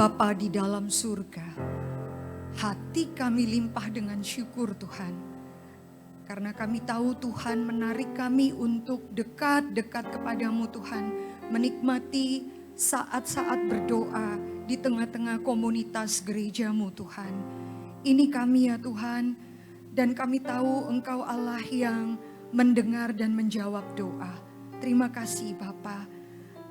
Bapa di dalam surga, hati kami limpah dengan syukur Tuhan. Karena kami tahu Tuhan menarik kami untuk dekat-dekat kepadamu Tuhan. Menikmati saat-saat berdoa di tengah-tengah komunitas gerejamu Tuhan. Ini kami ya Tuhan, dan kami tahu Engkau Allah yang mendengar dan menjawab doa. Terima kasih Bapa.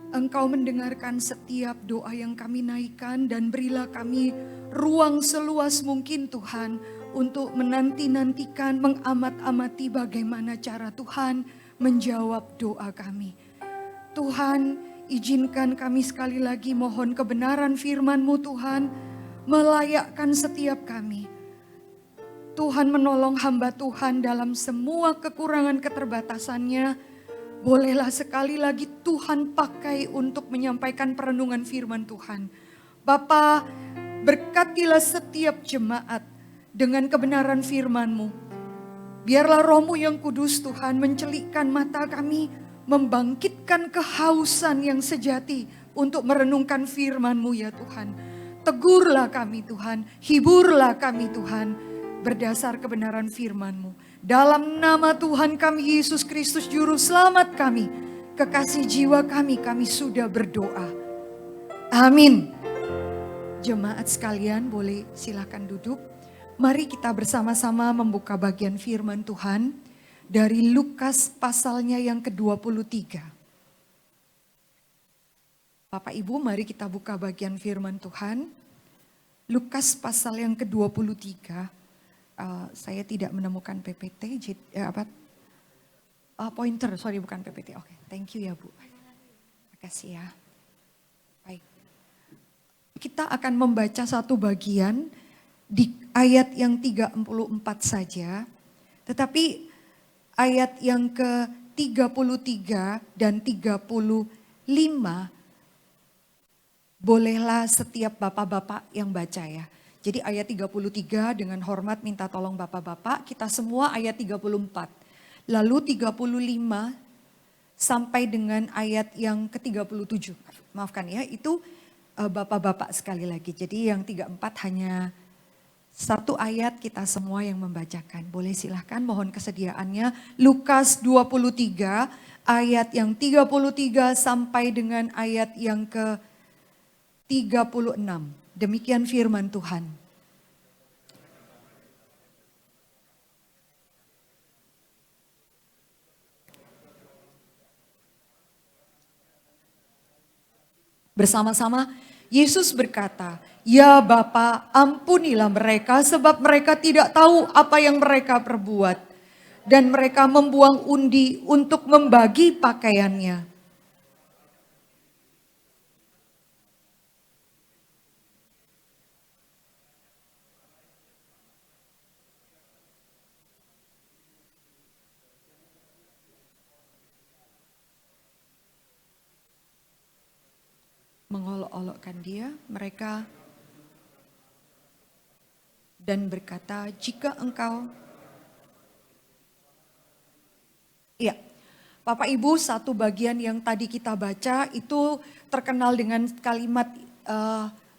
Engkau mendengarkan setiap doa yang kami naikkan, dan berilah kami ruang seluas mungkin Tuhan untuk menanti-nantikan, mengamat-amati bagaimana cara Tuhan menjawab doa kami. Tuhan, izinkan kami sekali lagi mohon kebenaran firman-Mu Tuhan, melayakkan setiap kami. Tuhan menolong hamba Tuhan dalam semua kekurangan keterbatasannya. Bolehlah sekali lagi Tuhan pakai untuk menyampaikan perenungan firman Tuhan. Bapa, berkatilah setiap jemaat dengan kebenaran firman-Mu. Biarlah Roh-Mu yang kudus Tuhan mencelikkan mata kami, membangkitkan kehausan yang sejati untuk merenungkan firman-Mu ya Tuhan. Tegurlah kami Tuhan, hiburlah kami Tuhan, berdasar kebenaran firman-Mu. Dalam nama Tuhan kami Yesus Kristus Juru Selamat kami, kekasih jiwa kami sudah berdoa. Amin. Jemaat sekalian boleh silakan duduk. Mari kita bersama-sama membuka bagian firman Tuhan dari Lukas pasalnya yang ke-23. Bapak Ibu, mari kita buka bagian firman Tuhan. Lukas pasal yang ke-23. Saya tidak menemukan PPT, pointer, bukan PPT. Oke, thank you ya Bu. Makasih ya. Baik. Kita akan membaca satu bagian di ayat yang 34 saja. Tetapi ayat yang ke-33 dan 35 bolehlah setiap bapak-bapak yang baca ya. Jadi ayat 33 dengan hormat minta tolong bapak-bapak, kita semua ayat 34. Lalu 35 sampai dengan ayat yang ke-37. Maafkan ya, itu bapak-bapak sekali lagi. Jadi yang 34 hanya satu ayat, kita semua yang membacakan. Boleh silahkan, mohon kesediaannya. Lukas 23 ayat yang 33 sampai dengan ayat yang ke-36. Demikian firman Tuhan. Bersama-sama Yesus berkata, "Ya Bapa, ampunilah mereka sebab mereka tidak tahu apa yang mereka perbuat." Dan mereka membuang undi untuk membagi pakaiannya. Mengolok-olokkan dia, mereka dan berkata, "Jika engkau..." Iya, Bapak Ibu, satu bagian yang tadi kita baca itu terkenal dengan kalimat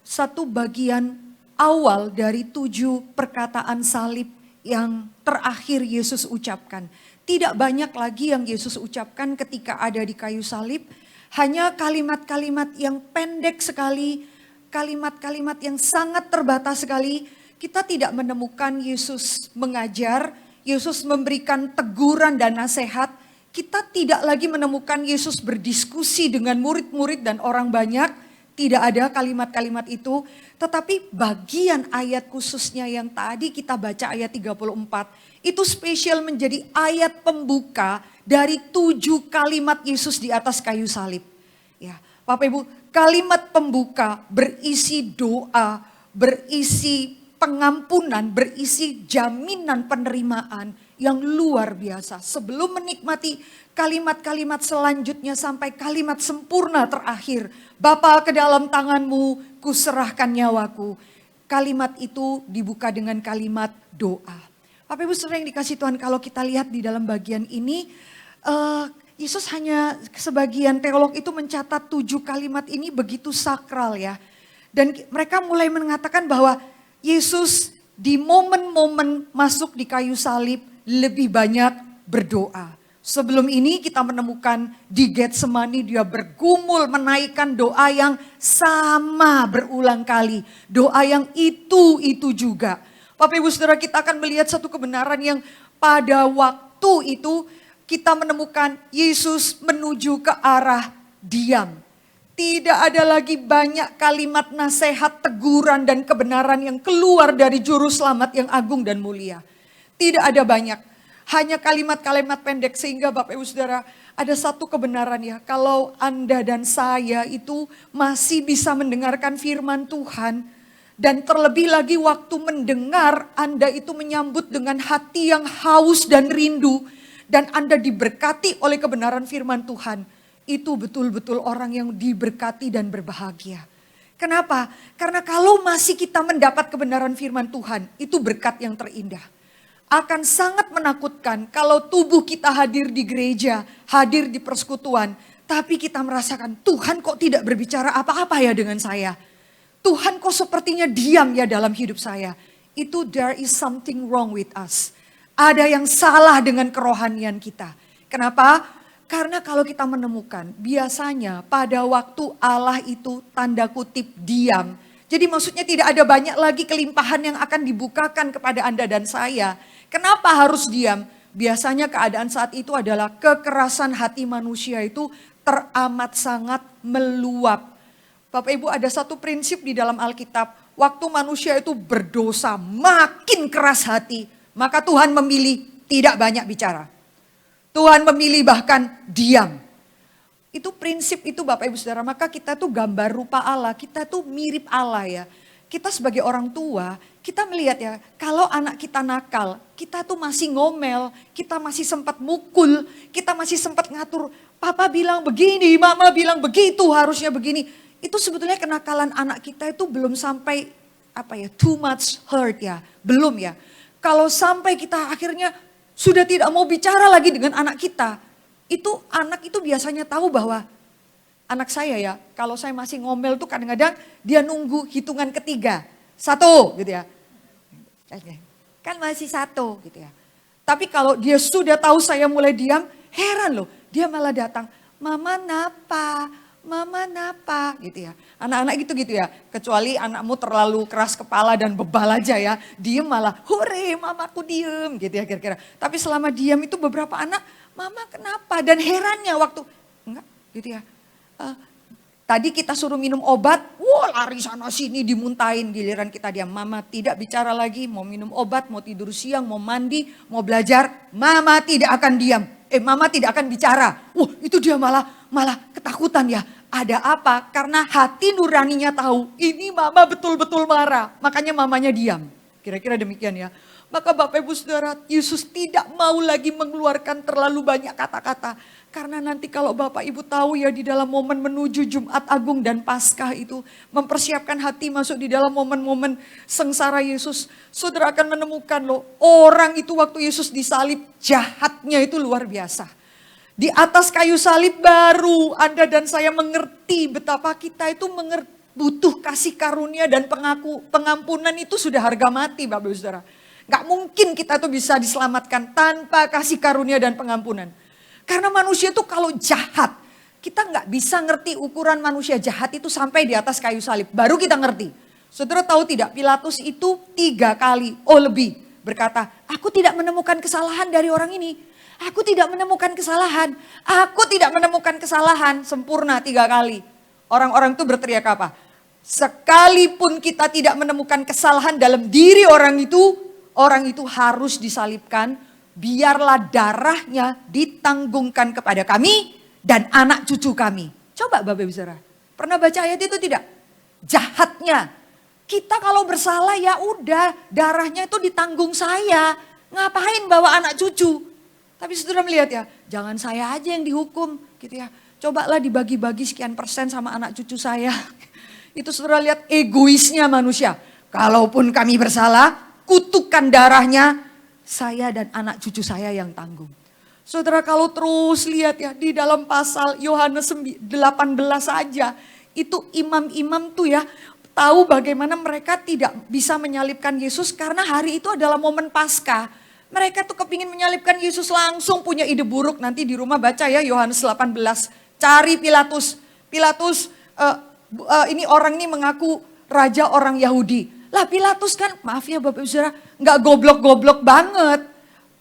satu bagian awal dari 7 perkataan salib yang terakhir Yesus ucapkan. Tidak banyak lagi yang Yesus ucapkan ketika ada di kayu salib. Hanya kalimat-kalimat yang pendek sekali, kalimat-kalimat yang sangat terbatas sekali. Kita tidak menemukan Yesus mengajar, Yesus memberikan teguran dan nasihat. Kita tidak lagi menemukan Yesus berdiskusi dengan murid-murid dan orang banyak. Tidak ada kalimat-kalimat itu. Tetapi bagian ayat khususnya yang tadi kita baca ayat 34. Itu spesial menjadi ayat pembuka dari 7 kalimat Yesus di atas kayu salib. Ya, Bapak Ibu, kalimat pembuka berisi doa, berisi pengampunan, berisi jaminan penerimaan yang luar biasa. Sebelum menikmati kalimat-kalimat selanjutnya sampai kalimat sempurna terakhir. Bapa, ke dalam tangan-Mu kuserahkan nyawaku. Kalimat itu dibuka dengan kalimat doa. Bapak Ibu sering dikasih Tuhan, kalau kita lihat di dalam bagian ini, Yesus hanya sebagian teolog itu mencatat 7 kalimat ini begitu sakral ya. Dan mereka mulai mengatakan bahwa Yesus di momen-momen masuk di kayu salib lebih banyak berdoa. Sebelum ini kita menemukan di Getsemani dia bergumul menaikkan doa yang sama berulang kali. Doa yang itu juga. Bapak Ibu Saudara, kita akan melihat satu kebenaran yang pada waktu itu kita menemukan Yesus menuju ke arah diam. Tidak ada lagi banyak kalimat nasihat, teguran dan kebenaran yang keluar dari juru selamat yang agung dan mulia. Tidak ada banyak. Hanya kalimat-kalimat pendek sehingga Bapak Ibu Saudara ada satu kebenaran ya. Kalau Anda dan saya itu masih bisa mendengarkan firman Tuhan. Dan terlebih lagi waktu mendengar Anda itu menyambut dengan hati yang haus dan rindu. Dan Anda diberkati oleh kebenaran firman Tuhan. Itu betul-betul orang yang diberkati dan berbahagia. Kenapa? Karena kalau masih kita mendapat kebenaran firman Tuhan, itu berkat yang terindah. Akan sangat menakutkan kalau tubuh kita hadir di gereja, hadir di persekutuan, tapi kita merasakan Tuhan kok tidak berbicara apa-apa ya dengan saya. Tuhan kok sepertinya diam ya dalam hidup saya. Itu there is something wrong with us. Ada yang salah dengan kerohanian kita. Kenapa? Karena kalau kita menemukan biasanya pada waktu Allah itu tanda kutip diam. Jadi maksudnya tidak ada banyak lagi kelimpahan yang akan dibukakan kepada Anda dan saya. Kenapa harus diam? Biasanya keadaan saat itu adalah kekerasan hati manusia itu teramat sangat meluap. Bapak Ibu ada satu prinsip di dalam Alkitab. Waktu manusia itu berdosa makin keras hati. Maka Tuhan memilih tidak banyak bicara. Tuhan memilih bahkan diam. Itu prinsip itu Bapak Ibu Saudara. Maka kita tuh gambar rupa Allah. Kita tuh mirip Allah ya. Kita sebagai orang tua, kita melihat ya. Kalau anak kita nakal, kita tuh masih ngomel. Kita masih sempat mukul. Kita masih sempat ngatur. Papa bilang begini, mama bilang begitu, harusnya begini. Itu sebetulnya kenakalan anak kita itu belum sampai too much hurt ya. Belum ya. Kalau sampai kita akhirnya sudah tidak mau bicara lagi dengan anak kita. Itu anak itu biasanya tahu bahwa anak saya ya, kalau saya masih ngomel tuh kadang-kadang dia nunggu hitungan ketiga. 1 gitu ya. Kan masih 1 gitu ya. Tapi kalau dia sudah tahu saya mulai diam, heran loh. Dia malah datang, mama napa? Mama napa gitu ya. Anak-anak gitu ya. Kecuali anakmu terlalu keras kepala dan bebal aja ya. Diem malah, hore mamaku diem gitu ya kira-kira. Tapi selama diam itu beberapa anak, mama kenapa? Dan herannya waktu, enggak gitu ya. Tadi kita suruh minum obat, wah lari sana sini dimuntahin. Giliran kita diam, mama tidak bicara lagi. Mau minum obat, mau tidur siang, mau mandi, mau belajar. Mama tidak akan diam. Mama tidak akan bicara. Itu dia malah ketakutan ya. Ada apa? Karena hati nuraninya tahu ini mama betul-betul marah. Makanya mamanya diam. Kira-kira demikian ya. Maka Bapak Ibu Saudara, Yesus tidak mau lagi mengeluarkan terlalu banyak kata-kata. Karena nanti kalau Bapak Ibu tahu ya di dalam momen menuju Jumat Agung dan Paskah itu. Mempersiapkan hati masuk di dalam momen-momen sengsara Yesus. Saudara akan menemukan loh, orang itu waktu Yesus disalib jahatnya itu luar biasa. Di atas kayu salib baru Anda dan saya mengerti betapa kita itu butuh kasih karunia dan pengampunan itu sudah harga mati Bapak Ibu Saudara. Gak mungkin kita tuh bisa diselamatkan tanpa kasih karunia dan pengampunan. Karena manusia itu kalau jahat, kita gak bisa ngerti ukuran manusia jahat itu sampai di atas kayu salib. Baru kita ngerti. Saudara tahu tidak, Pilatus itu 3 kali, lebih berkata, aku tidak menemukan kesalahan dari orang ini. Aku tidak menemukan kesalahan. Aku tidak menemukan kesalahan. Sempurna 3 kali. Orang-orang itu berteriak apa? Sekalipun kita tidak menemukan kesalahan dalam diri orang itu harus disalibkan. Biarlah darahnya ditanggungkan kepada kami dan anak cucu kami. Coba Bapak Ibu Saudara, pernah baca ayat itu tidak? Jahatnya. Kita kalau bersalah ya udah darahnya itu ditanggung saya. Ngapain bawa anak cucu? Tapi saudara melihat ya, jangan saya aja yang dihukum gitu ya. Cobalah dibagi-bagi sekian persen sama anak cucu saya. Itu saudara lihat egoisnya manusia. Kalaupun kami bersalah, kutukan darahnya saya dan anak cucu saya yang tanggung. Saudara kalau terus lihat ya di dalam pasal Yohanes 18 saja. Itu imam-imam tuh ya tahu bagaimana mereka tidak bisa menyalibkan Yesus karena hari itu adalah momen Paskah. Mereka tuh kepingin menyalibkan Yesus, langsung punya ide buruk. Nanti di rumah baca ya Yohanes 18. Cari Pilatus. Pilatus ini orang ini mengaku raja orang Yahudi. Lah Pilatus kan, maaf ya Bapak Ibu Saudara, nggak goblok-goblok banget.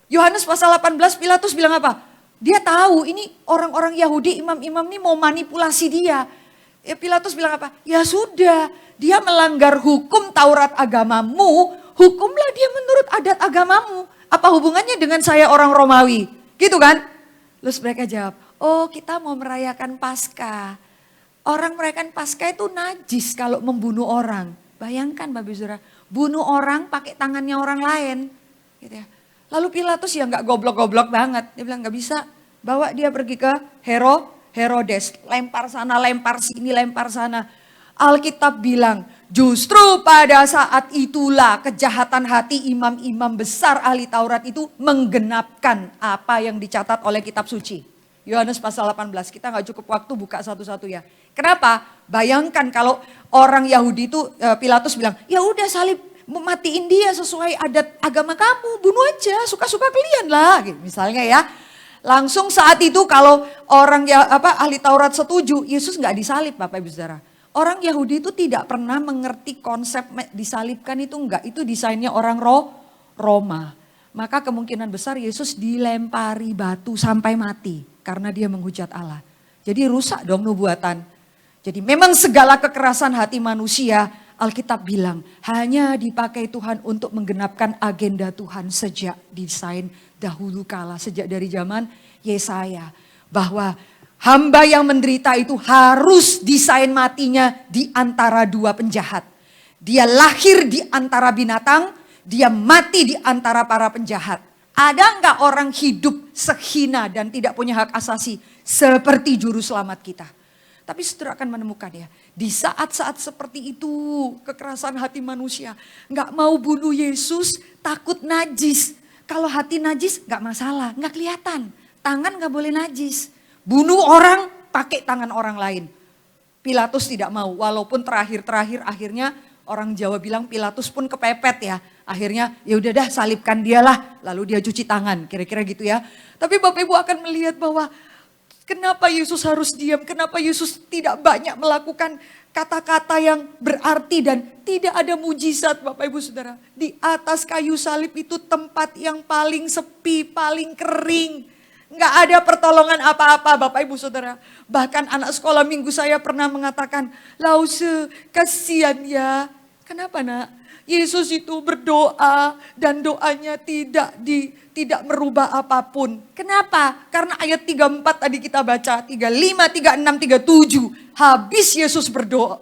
Yohanes pasal 18 Pilatus bilang apa? Dia tahu ini orang-orang Yahudi, imam-imam ini mau manipulasi dia. Ya Pilatus bilang apa? Ya sudah, dia melanggar hukum Taurat agamamu, hukumlah dia menurut adat agamamu. Apa hubungannya dengan saya orang Romawi? Gitu kan? Terus mereka jawab, oh kita mau merayakan Paskah. Orang merayakan Paskah itu najis kalau membunuh orang. Bayangkan Bapak Ibu Saudara, bunuh orang pakai tangannya orang lain. Gitu ya. Lalu Pilatus ya nggak goblok-goblok banget. Dia bilang nggak bisa, bawa dia pergi ke Herodes. Lempar sana, lempar sini, lempar sana. Alkitab bilang, justru pada saat itulah kejahatan hati imam-imam besar ahli Taurat itu menggenapkan apa yang dicatat oleh kitab suci. Yohanes pasal 18, kita gak cukup waktu buka satu-satu ya. Kenapa? Bayangkan kalau orang Yahudi itu Pilatus bilang, ya udah salib, matiin dia sesuai adat agama kamu, bunuh aja, suka-suka kalian lah. Gitu, misalnya ya. Langsung saat itu kalau orang ahli Taurat setuju, Yesus gak disalib Bapak Ibu Saudara. Orang Yahudi itu tidak pernah mengerti konsep disalibkan itu enggak. Itu desainnya orang Roma. Maka kemungkinan besar Yesus dilempari batu sampai mati. Karena dia menghujat Allah. Jadi rusak dong nubuatan. Jadi memang segala kekerasan hati manusia, Alkitab bilang hanya dipakai Tuhan untuk menggenapkan agenda Tuhan sejak desain dahulu kala. Sejak dari zaman Yesaya. Bahwa hamba yang menderita itu harus desain matinya di antara dua penjahat. Dia lahir di antara binatang, dia mati di antara para penjahat. Ada enggak orang hidup sehina dan tidak punya hak asasi seperti juru selamat kita? Tapi saudara akan menemukan ya, di saat-saat seperti itu kekerasan hati manusia. Enggak mau bunuh Yesus, takut najis. Kalau hati najis enggak masalah, enggak kelihatan. Tangan enggak boleh najis. Bunuh orang pakai tangan orang lain. Pilatus tidak mau, walaupun terakhir akhirnya orang Jawa bilang Pilatus pun kepepet ya. Akhirnya ya udah dah salibkan dialah, lalu dia cuci tangan, kira-kira gitu ya. Tapi Bapak Ibu akan melihat bahwa kenapa Yesus harus diam, kenapa Yesus tidak banyak melakukan kata-kata yang berarti dan tidak ada mujizat Bapak Ibu Saudara. Di atas kayu salib itu tempat yang paling sepi, paling kering. Nggak ada pertolongan apa-apa Bapak Ibu Saudara. Bahkan anak sekolah minggu saya pernah mengatakan, Lause kasihan ya. Kenapa nak? Yesus itu berdoa dan doanya tidak merubah apapun. Kenapa? Karena ayat 34 tadi kita baca, 35, 36, 37. Habis Yesus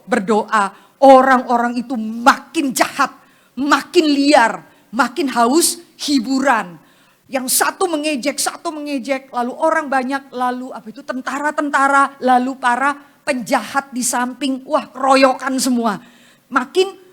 berdoa, orang-orang itu makin jahat, makin liar, makin haus hiburan. Yang satu mengejek, lalu orang banyak, lalu tentara-tentara, lalu para penjahat di samping, wah keroyokan semua. Makin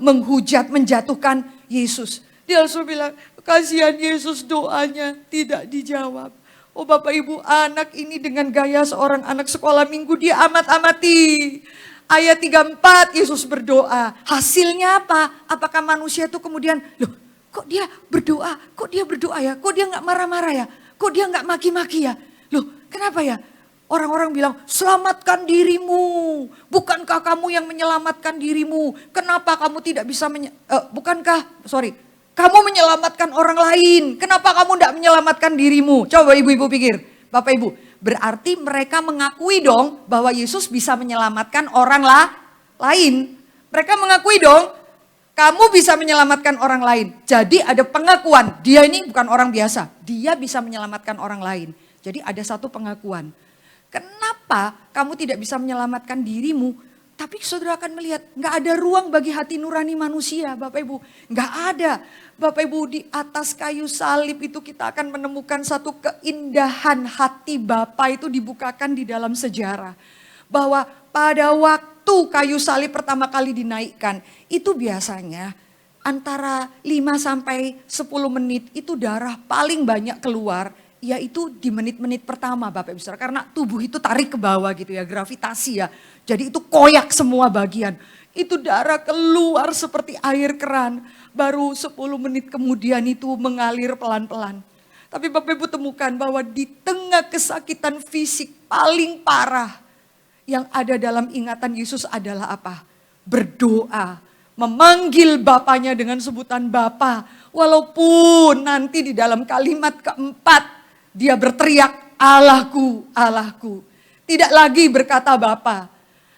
menghujat, menjatuhkan Yesus. Dia langsung bilang, kasihan Yesus doanya tidak dijawab. Oh Bapak Ibu, anak ini dengan gaya seorang anak sekolah minggu, dia amat-amati. Ayat 34 Yesus berdoa, hasilnya apa? Apakah manusia itu kemudian, loh kok dia berdoa ya, kok dia gak marah-marah ya, kok dia gak maki-maki ya. Loh kenapa ya? Orang-orang bilang selamatkan dirimu, bukankah kamu yang menyelamatkan dirimu, kenapa kamu tidak bisa, kamu menyelamatkan orang lain, kenapa kamu tidak menyelamatkan dirimu. Coba ibu-ibu pikir, Bapak Ibu, berarti mereka mengakui dong bahwa Yesus bisa menyelamatkan orang lain. Mereka mengakui dong, kamu bisa menyelamatkan orang lain. Jadi ada pengakuan, dia ini bukan orang biasa. Dia bisa menyelamatkan orang lain. Jadi ada satu pengakuan. Kenapa kamu tidak bisa menyelamatkan dirimu? Tapi saudara akan melihat, gak ada ruang bagi hati nurani manusia Bapak Ibu. Gak ada. Bapak Ibu, di atas kayu salib itu kita akan menemukan satu keindahan hati Bapa itu dibukakan di dalam sejarah. Bahwa pada waktu kayu salib pertama kali dinaikkan, itu biasanya antara 5 sampai 10 menit itu darah paling banyak keluar, yaitu di menit-menit pertama Bapak Ibu Saudara. Karena tubuh itu tarik ke bawah gitu ya, gravitasi ya. Jadi itu koyak semua bagian. Itu darah keluar seperti air keran. Baru 10 menit kemudian itu mengalir pelan-pelan. Tapi Bapak Ibu temukan bahwa di tengah kesakitan fisik paling parah, yang ada dalam ingatan Yesus adalah apa? Berdoa. Memanggil Bapaknya dengan sebutan Bapa. Walaupun nanti di dalam kalimat keempat dia berteriak, Allahku, Allahku. Tidak lagi berkata Bapa.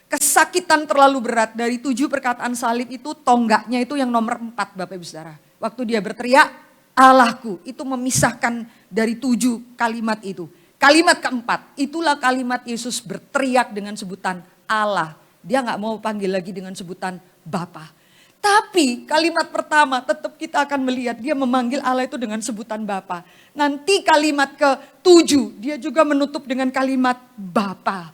Kesakitan terlalu berat. Dari 7 perkataan salib itu, tonggaknya itu yang nomor 4 Bapak Ibu Saudara. Waktu dia berteriak, Allahku, itu memisahkan dari 7 kalimat itu. Kalimat keempat, itulah kalimat Yesus berteriak dengan sebutan Allah. Dia gak mau panggil lagi dengan sebutan Bapa. Tapi kalimat pertama tetap kita akan melihat dia memanggil Allah itu dengan sebutan Bapa. Nanti kalimat ke-7 dia juga menutup dengan kalimat Bapa.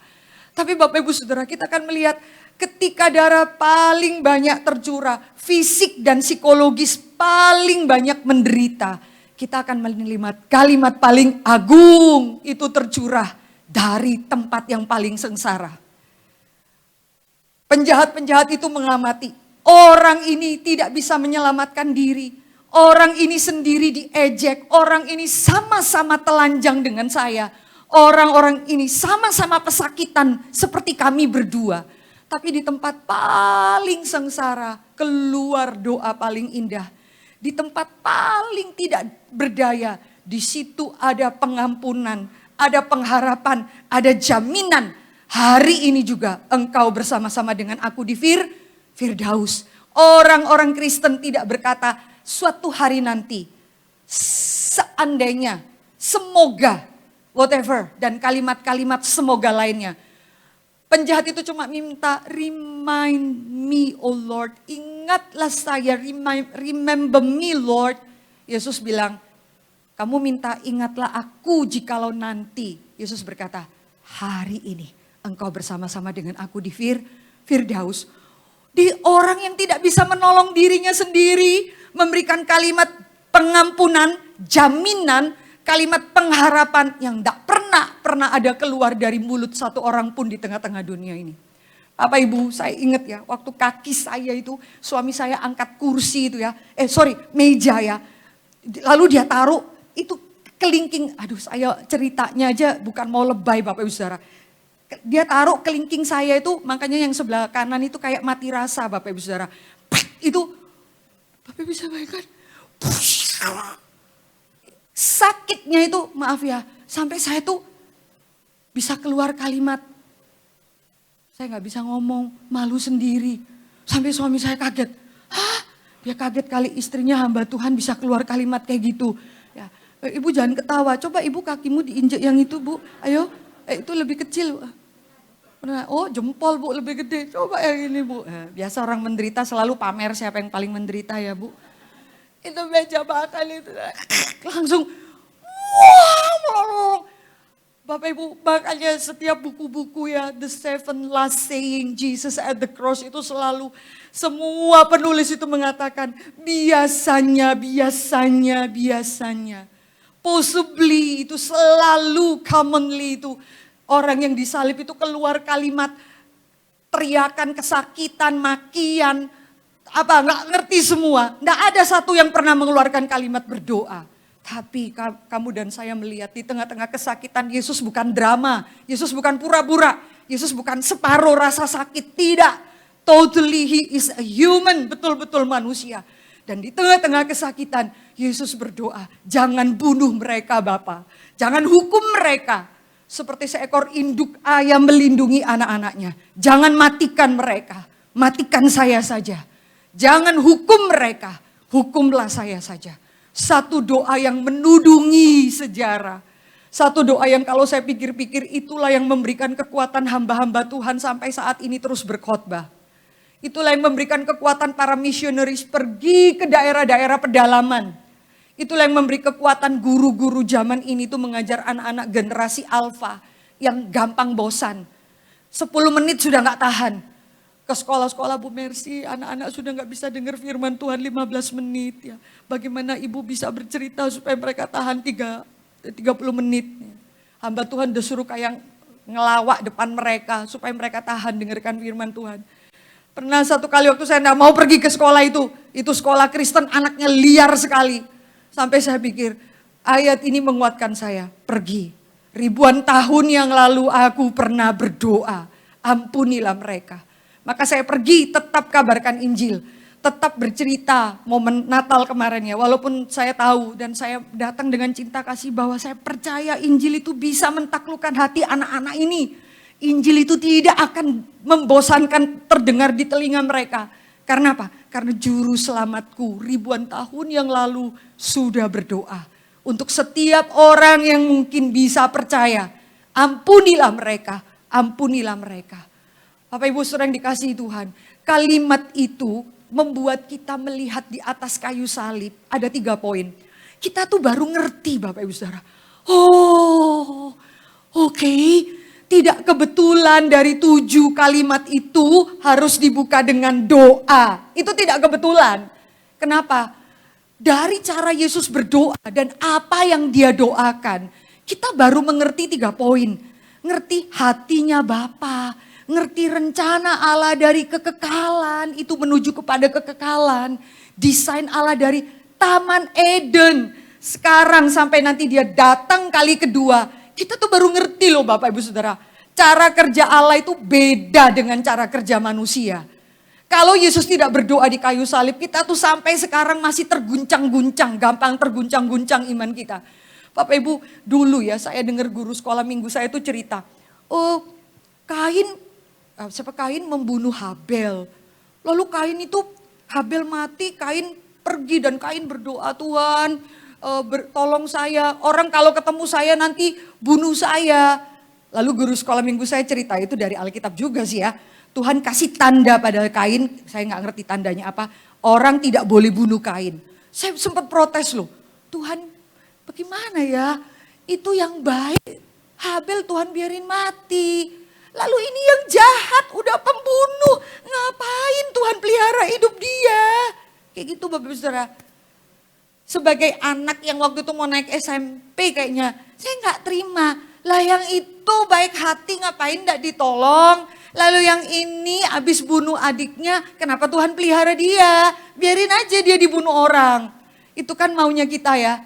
Tapi Bapak Ibu Saudara, kita akan melihat ketika darah paling banyak tercurah, fisik dan psikologis paling banyak menderita, kita akan melihat kalimat paling agung itu tercurah dari tempat yang paling sengsara. Penjahat-penjahat itu mengamati, orang ini tidak bisa menyelamatkan diri, orang ini sendiri diejek, orang ini sama-sama telanjang dengan saya. Orang-orang ini sama-sama pesakitan seperti kami berdua. Tapi di tempat paling sengsara, keluar doa paling indah. Di tempat paling tidak berdaya, di situ ada pengampunan, ada pengharapan, ada jaminan. Hari ini juga engkau bersama-sama dengan aku di Firdaus. Orang-orang Kristen tidak berkata suatu hari nanti, seandainya, semoga, whatever, dan kalimat-kalimat semoga lainnya. Penjahat itu cuma minta, remind me, oh Lord. Ingatlah saya, remember me, Lord. Yesus bilang, kamu minta ingatlah aku jikalau nanti. Yesus berkata, hari ini engkau bersama-sama dengan aku di Firdaus. Di orang yang tidak bisa menolong dirinya sendiri, memberikan kalimat pengampunan, jaminan, kalimat pengharapan yang tidak pernah ada keluar dari mulut satu orang pun di tengah-tengah dunia ini. Bapak Ibu, saya ingat ya, waktu kaki saya itu, suami saya angkat kursi itu ya, meja ya. Lalu dia taruh, itu kelingking, aduh saya ceritanya aja bukan mau lebay Bapak Ibu Saudara. Dia taruh kelingking saya itu, makanya yang sebelah kanan itu kayak mati rasa Bapak Ibu Saudara. Itu, Bapak bisa bayangkan, sakitnya itu, maaf ya, sampai saya tuh bisa keluar kalimat. Saya gak bisa ngomong, malu sendiri. Sampai suami saya kaget. Hah? Dia kaget kali istrinya hamba Tuhan bisa keluar kalimat kayak gitu. Ya, Ibu jangan ketawa, coba Ibu kakimu diinjek yang itu Bu. Ayo, itu lebih kecil. Oh jempol Bu lebih gede, coba yang ini Bu. Biasa orang menderita selalu pamer siapa yang paling menderita ya Bu. Itu meja makan itu langsung wow. Bapak Ibu, makanya setiap buku-buku ya, The Seven Last Saying Jesus at the Cross itu selalu semua penulis itu mengatakan biasanya. Possibly itu selalu commonly itu orang yang disalib itu keluar kalimat teriakan kesakitan, makian, nggak ngerti semua. Nggak ada satu yang pernah mengeluarkan kalimat berdoa. Tapi kamu dan saya melihat di tengah-tengah kesakitan Yesus bukan drama. Yesus bukan pura-pura. Yesus bukan separuh rasa sakit. Tidak. Totally he is a human. Betul-betul manusia. Dan di tengah-tengah kesakitan Yesus berdoa. Jangan bunuh mereka Bapa. Jangan hukum mereka. Seperti seekor induk ayam melindungi anak-anaknya. Jangan matikan mereka. Matikan saya saja. Jangan hukum mereka. Hukumlah saya saja. Satu doa yang menudungi sejarah. Satu doa yang kalau saya pikir-pikir itulah yang memberikan kekuatan hamba-hamba Tuhan sampai saat ini terus berkhotbah. Itulah yang memberikan kekuatan para misionaris pergi ke daerah-daerah pedalaman. Itulah yang memberi kekuatan guru-guru zaman ini tuh mengajar anak-anak generasi alfa yang gampang bosan. 10 menit sudah gak tahan. Ke sekolah-sekolah Bu Mercy, anak-anak sudah gak bisa dengar firman Tuhan 15 menit. Ya. Bagaimana ibu bisa bercerita supaya mereka tahan 30 menit. Hamba Tuhan udah suruh kayak ngelawak depan mereka supaya mereka tahan dengarkan firman Tuhan. Pernah satu kali waktu saya enggak mau pergi ke sekolah itu sekolah Kristen, anaknya liar sekali. Sampai saya pikir, ayat ini menguatkan saya, pergi. Ribuan tahun yang lalu aku pernah berdoa, ampunilah mereka. Maka saya pergi, tetap kabarkan Injil. Tetap bercerita momen Natal kemarin ya. Walaupun saya tahu dan saya datang dengan cinta kasih bahwa saya percaya Injil itu bisa mentaklukkan hati anak-anak ini. Injil itu tidak akan membosankan terdengar di telinga mereka. Karena apa? Karena juru selamatku ribuan tahun yang lalu sudah berdoa. Untuk setiap orang yang mungkin bisa percaya. Ampunilah mereka, ampunilah mereka. Bapak Ibu Saudara yang dikasihi Tuhan. Kalimat itu membuat kita melihat di atas kayu salib. Ada 3 poin. Kita tuh baru ngerti Bapak Ibu Saudara. Oh, oke. Tidak kebetulan dari 7 kalimat itu harus dibuka dengan doa. Itu tidak kebetulan. Kenapa? Dari cara Yesus berdoa dan apa yang dia doakan. Kita baru mengerti 3 poin. Ngerti hatinya Bapa. Ngerti rencana Allah dari kekekalan. Itu menuju kepada kekekalan. Desain Allah dari Taman Eden. Sekarang sampai nanti dia datang kali kedua. Kita tuh baru ngerti loh Bapak Ibu Saudara. Cara kerja Allah itu beda dengan cara kerja manusia. Kalau Yesus tidak berdoa di kayu salib, kita tuh sampai sekarang masih terguncang-guncang. Gampang terguncang-guncang iman kita. Bapak Ibu dulu ya saya dengar guru sekolah minggu saya itu cerita. Oh Kain membunuh Habel. Lalu Kain itu Habel mati, Kain pergi dan Kain berdoa, Tuhan tolong saya, orang kalau ketemu saya nanti bunuh saya. Lalu guru sekolah minggu saya cerita itu dari Alkitab juga sih ya. Tuhan kasih tanda pada Kain, saya nggak ngerti tandanya apa. Orang tidak boleh bunuh Kain. Saya sempat protes loh, Tuhan bagaimana ya? Itu yang baik, Habel Tuhan biarin mati. Lalu ini yang jahat, udah pembunuh, ngapain Tuhan pelihara hidup dia? Kayak gitu Bapak Ibu Saudara. Sebagai anak yang waktu itu mau naik SMP kayaknya, saya nggak terima. Lah yang itu baik hati ngapain nggak ditolong? Lalu yang ini habis bunuh adiknya, kenapa Tuhan pelihara dia? Biarin aja dia dibunuh orang. Itu kan maunya kita ya.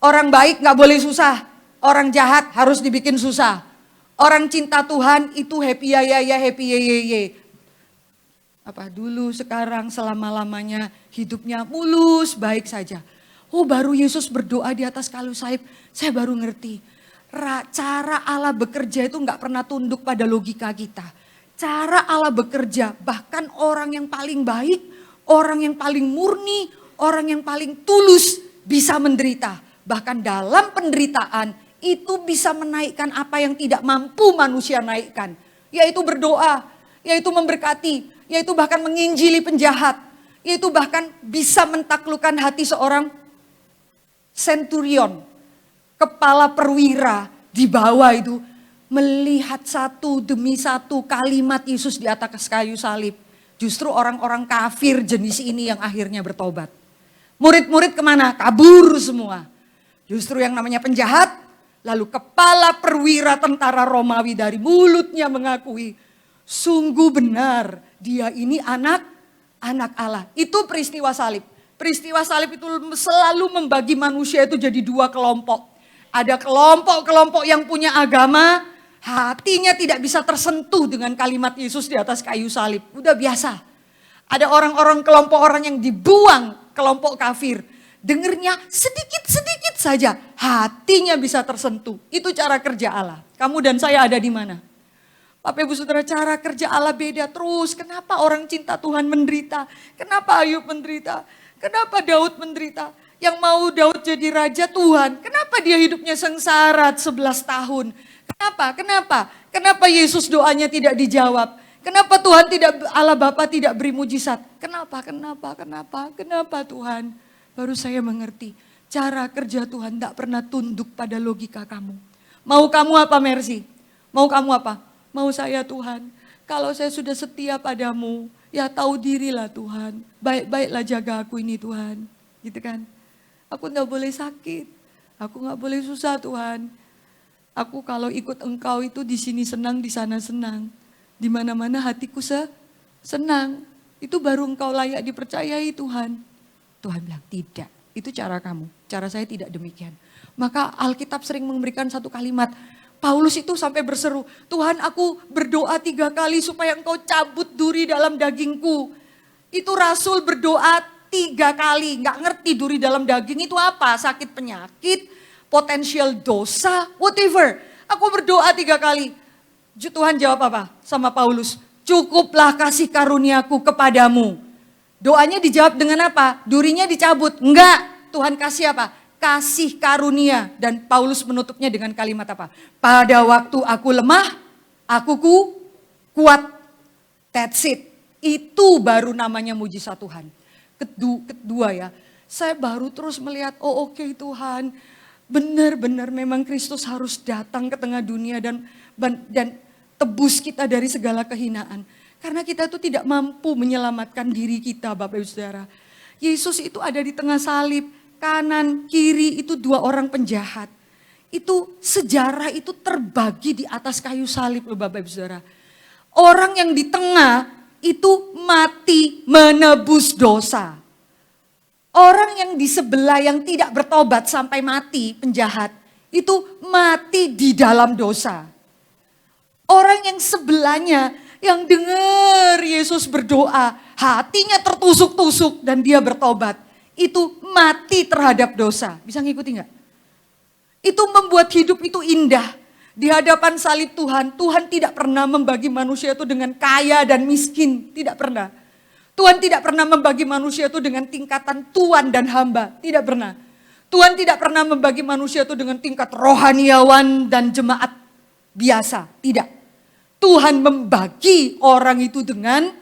Orang baik nggak boleh susah, orang jahat harus dibikin susah. Orang cinta Tuhan itu happy ya happy ye. Apa dulu sekarang selama-lamanya hidupnya mulus baik saja. Oh baru Yesus berdoa di atas kayu salib, saya baru ngerti. Cara Allah bekerja itu nggak pernah tunduk pada logika kita. Cara Allah bekerja, bahkan orang yang paling baik, orang yang paling murni, orang yang paling tulus bisa menderita. Bahkan dalam penderitaan itu bisa menaikkan apa yang tidak mampu manusia naikkan. Yaitu berdoa, yaitu memberkati, yaitu bahkan menginjili penjahat. Yaitu bahkan bisa mentaklukkan hati seorang centurion, kepala perwira di bawah itu melihat satu demi satu kalimat Yesus di atas kayu salib. Justru orang-orang kafir jenis ini yang akhirnya bertobat. Murid-murid kemana? Kabur semua. Justru yang namanya penjahat, lalu kepala perwira tentara Romawi dari mulutnya mengakui, sungguh benar dia ini anak Allah. Itu peristiwa salib. Peristiwa salib itu selalu membagi manusia itu jadi 2 kelompok. Ada kelompok-kelompok yang punya agama, hatinya tidak bisa tersentuh dengan kalimat Yesus di atas kayu salib. Udah biasa. Ada orang-orang kelompok orang yang dibuang, kelompok kafir. Dengernya sedikit-sedikit saja, hatinya bisa tersentuh. Itu cara kerja Allah. Kamu dan saya ada di mana? Bapak Ibu Saudara, cara kerja Allah beda terus. Kenapa orang cinta Tuhan menderita? Kenapa Ayub menderita? Kenapa Daud menderita? Yang mau Daud jadi raja Tuhan. Kenapa dia hidupnya sengsara 11 tahun? Kenapa Yesus doanya tidak dijawab? Kenapa Tuhan Allah Bapa tidak beri mujizat? Kenapa Tuhan? Baru saya mengerti. Cara kerja Tuhan tidak pernah tunduk pada logika kamu. Mau kamu apa Mercy? Mau kamu apa? Mau saya Tuhan. Kalau saya sudah setia padamu, ya tahu dirilah Tuhan. Baik-baiklah jaga aku ini Tuhan. Gitu kan. Aku gak boleh sakit. Aku gak boleh susah Tuhan. Aku kalau ikut engkau itu di sini senang, di sana senang. Di mana-mana hatiku senang. Itu baru engkau layak dipercayai Tuhan. Tuhan bilang, tidak. Itu cara kamu. Cara saya tidak demikian. Maka Alkitab sering memberikan satu kalimat. Paulus itu sampai berseru, Tuhan aku berdoa 3 kali supaya engkau cabut duri dalam dagingku. Itu Rasul berdoa 3 kali. Nggak ngerti duri dalam daging itu apa. Sakit penyakit, potensial dosa, whatever. Aku berdoa 3 kali. Tuhan jawab apa sama Paulus? Cukuplah kasih karuniaku kepadamu. Doanya dijawab dengan apa? Durinya dicabut. Enggak, Tuhan kasih apa? Kasih karunia. Dan Paulus menutupnya dengan kalimat apa? Pada waktu aku lemah, aku kuat. That's it. Itu baru namanya mujizat Tuhan. Kedua ya, saya baru terus melihat, oh oke Tuhan. Benar-benar memang Kristus harus datang ke tengah dunia dan tebus kita dari segala kehinaan. Karena kita itu tidak mampu menyelamatkan diri kita Bapak Ibu Saudara. Yesus itu ada di tengah salib, kanan, kiri itu 2 orang penjahat. Itu sejarah itu terbagi di atas kayu salib loh Bapak Ibu Saudara. Orang yang di tengah itu mati menebus dosa. Orang yang di sebelah yang tidak bertobat sampai mati, penjahat, itu mati di dalam dosa. Orang yang sebelahnya yang dengar Yesus berdoa, hatinya tertusuk-tusuk dan dia bertobat. Itu mati terhadap dosa. Bisa ngikuti gak? Itu membuat hidup itu indah. Di hadapan salib Tuhan, Tuhan tidak pernah membagi manusia itu dengan kaya dan miskin. Tidak pernah. Tuhan tidak pernah membagi manusia itu dengan tingkatan tuan dan hamba. Tidak pernah. Tuhan tidak pernah membagi manusia itu dengan tingkat rohaniawan dan jemaat biasa. Tidak. Tuhan membagi orang itu dengan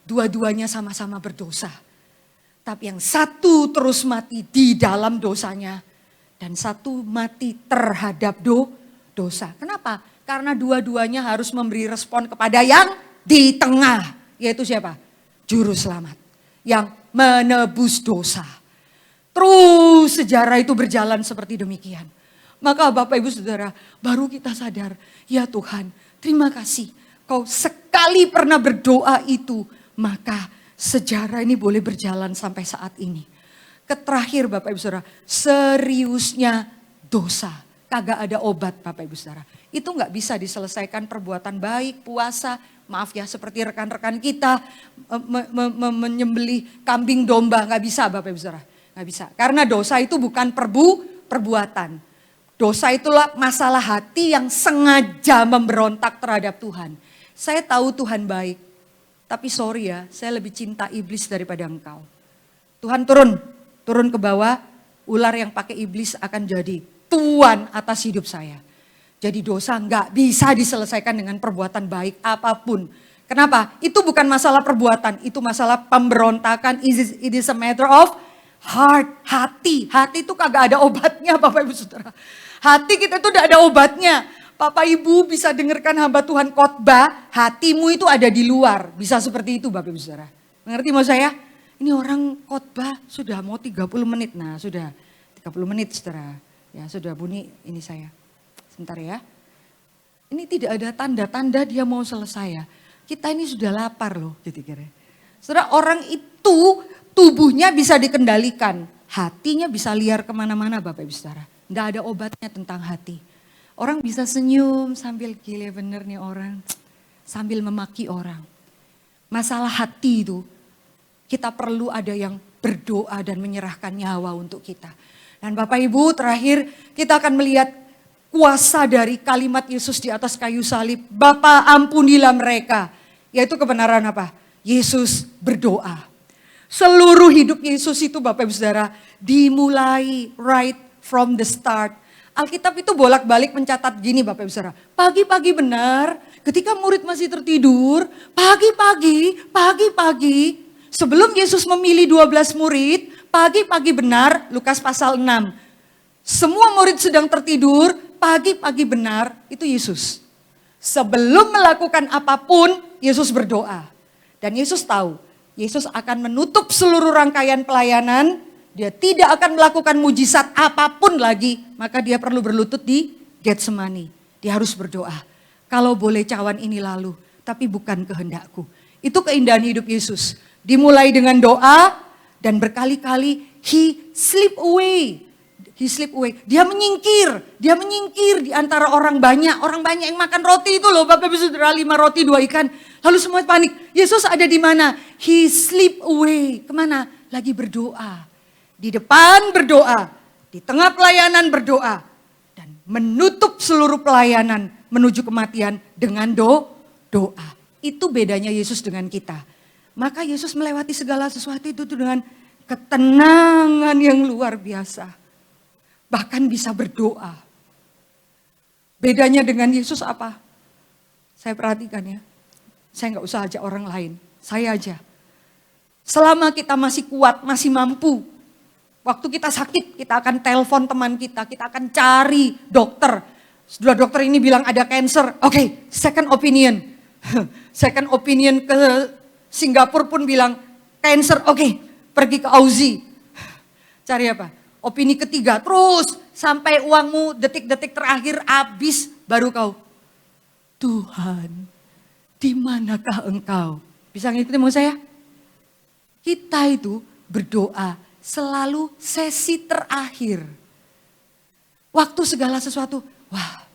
dua-duanya sama-sama berdosa. Tapi yang satu terus mati di dalam dosanya. Dan satu mati terhadap dosa. Kenapa? Karena dua-duanya harus memberi respon kepada yang di tengah. Yaitu siapa? Juru selamat. Yang menebus dosa. Terus sejarah itu berjalan seperti demikian. Maka Bapak Ibu Saudara, baru kita sadar, ya Tuhan, terima kasih. Kau sekali pernah berdoa itu, maka sejarah ini boleh berjalan sampai saat ini. Terakhir Bapak Ibu Saudara, seriusnya dosa. Kagak ada obat Bapak Ibu Saudara. Itu gak bisa diselesaikan perbuatan baik, puasa, maaf ya seperti rekan-rekan kita menyembelih kambing domba. Gak bisa Bapak Ibu Saudara, gak bisa. Karena dosa itu bukan perbuatan. Dosa itulah masalah hati yang sengaja memberontak terhadap Tuhan. Saya tahu Tuhan baik, tapi sorry ya, saya lebih cinta iblis daripada engkau. Tuhan turun ke bawah, ular yang pakai iblis akan jadi tuan atas hidup saya. Jadi dosa nggak bisa diselesaikan dengan perbuatan baik apapun. Kenapa? Itu bukan masalah perbuatan, itu masalah pemberontakan. It is a matter of heart, hati. Hati itu kagak ada obatnya Bapak Ibu Saudara. Hati kita itu tidak ada obatnya. Bapak Ibu bisa dengarkan hamba Tuhan khotbah, hatimu itu ada di luar. Bisa seperti itu Bapak Ibu Saudara. Mengerti mau saya? Ini orang khotbah sudah mau 30 menit. Nah sudah 30 menit Saudara. Ya sudah bunyi ini saya. Sebentar ya. Ini tidak ada tanda-tanda dia mau selesai ya. Kita ini sudah lapar loh. Jadi kira. Saudara, orang itu tubuhnya bisa dikendalikan. Hatinya bisa liar kemana-mana Bapak Ibu Saudara. Tidak ada obatnya tentang hati. Orang bisa senyum sambil gile bener nih orang. Sambil memaki orang. Masalah hati itu kita perlu ada yang berdoa dan menyerahkan nyawa untuk kita. Dan Bapak Ibu terakhir kita akan melihat kuasa dari kalimat Yesus di atas kayu salib. Bapa ampunilah mereka. Yaitu kebenaran apa? Yesus berdoa. Seluruh hidup Yesus itu Bapak Ibu Saudara dimulai right from the start. Alkitab itu bolak-balik mencatat gini Bapak Ibu Saudara. Pagi-pagi benar ketika murid masih tertidur. Pagi-pagi. Sebelum Yesus memilih 12 murid. Pagi-pagi benar Lukas pasal 6. Semua murid sedang tertidur. Pagi-pagi benar itu Yesus. Sebelum melakukan apapun Yesus berdoa. Dan Yesus tahu. Yesus akan menutup seluruh rangkaian pelayanan. Dia tidak akan melakukan mujizat apapun lagi. Maka dia perlu berlutut di Getsemani. Dia harus berdoa. Kalau boleh cawan ini lalu. Tapi bukan kehendakku. Itu keindahan hidup Yesus. Dimulai dengan doa dan berkali-kali he slip away. He slip away. Dia menyingkir di antara orang banyak yang makan roti itu loh, Bapak Ibu Saudara, 5 roti 2 ikan. Lalu semua panik. Yesus ada di mana? He slip away. Kemana? Lagi berdoa. Di depan berdoa, di tengah pelayanan berdoa, dan menutup seluruh pelayanan menuju kematian dengan doa. Itu bedanya Yesus dengan kita. Maka Yesus melewati segala sesuatu itu dengan ketenangan yang luar biasa. Bahkan bisa berdoa. Bedanya dengan Yesus apa? Saya perhatikan ya. Saya nggak usah ajak orang lain. Saya aja. Selama kita masih kuat, masih mampu. Waktu kita sakit, kita akan telepon teman kita akan cari dokter. Setelah dokter ini bilang ada cancer, oke, second opinion. Second opinion ke Singapura pun bilang cancer, oke, pergi ke Aussie. Cari apa? Opini ketiga, terus sampai uangmu detik-detik terakhir habis, baru kau, Tuhan, di manakah engkau? Bisa ngikutin mau saya? Kita itu berdoa selalu sesi terakhir. Waktu segala sesuatu, wah,